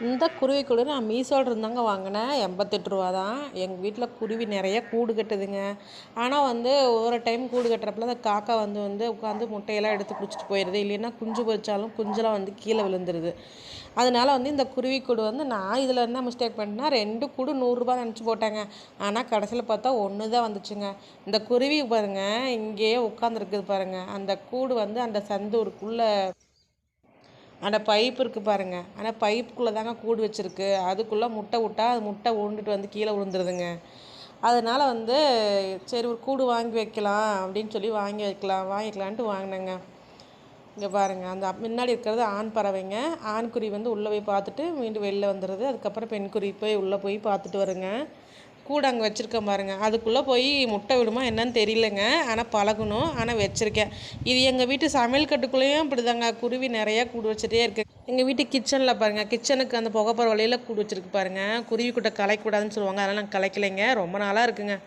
இந்த குருவி கூடு நான் மீஷோல இருந்தாங்க வாங்கினேன். ரூ. 88 தான். எங்கள் வீட்டில் குருவி நிறைய கூடு கட்டுதுங்க. ஆனால் வந்து ஒரு டைம் கூடு கட்டுறப்பல அந்த காக்கா வந்து வந்து உட்காந்து முட்டையெல்லாம் எடுத்து குடிச்சிட்டு போயிடுது. இல்லைன்னா குஞ்சு பொரிச்சாலும் குஞ்செல்லாம் வந்து கீழே விழுந்துருது. அதனால வந்து இந்த குருவி கூடு வந்து நான் இதில் என்ன மிஸ்டேக் பண்ணேன்னா 2 கூடு ரூ. 100 நினச்சி போட்டேங்க. ஆனால் கடைசியில் பார்த்தா 1 தான் வந்துச்சுங்க. இந்த குருவி பாருங்க இங்கேயே உட்காந்துருக்குது பாருங்க. அந்த கூடு வந்து அந்த சந்தூருக்குள்ள அந்த பைப் இருக்குது பாருங்கள். ஆனால் பைப்புக்குள்ளே தாங்க கூடு வச்சுருக்கு. அதுக்குள்ளே முட்டை விட்டா அது முட்டை உருண்டுட்டு வந்து கீழே விழுந்துருதுங்க. அதனால் வந்து சரி ஒரு கூடு வாங்கி வைக்கலாம் அப்படின்னு சொல்லி வாங்கிக்கலான்ட்டு வாங்கினேங்க. இங்கே பாருங்கள், அந்த முன்னாடி இருக்கிறது ஆண் பறவைங்க. ஆண் குருவி வந்து உள்ளே போய் பார்த்துட்டு மீண்டும் வெளில வந்துடுது. அதுக்கப்புறம் பெண் குருவி போய் உள்ளே போய் பார்த்துட்டு வருங்க. கூட அங்கே வச்சுருக்கேன் பாருங்கள். அதுக்குள்ளே போய் முட்டை விடுமா என்னன்னு தெரியலங்க. ஆனால் பழகணும். ஆனால் வச்சுருக்கேன். இது எங்கள் வீட்டு சமையல் கட்டுக்குள்ளேயும் இப்படி தாங்க குருவி நிறையா கூடு வச்சுட்டே இருக்கு. எங்கள் வீட்டு கிச்சனில் பாருங்கள், கிச்சனுக்கு அந்த புகை போகிற வழியில் கூடு வச்சுருக்கு பாருங்கள். குருவி கூட்டை கலைக்கூடாதுன்னு சொல்லுவாங்க. அதனால் நாங்கள் கலைக்கலைங்க. ரொம்ப நாளாக இருக்குங்க.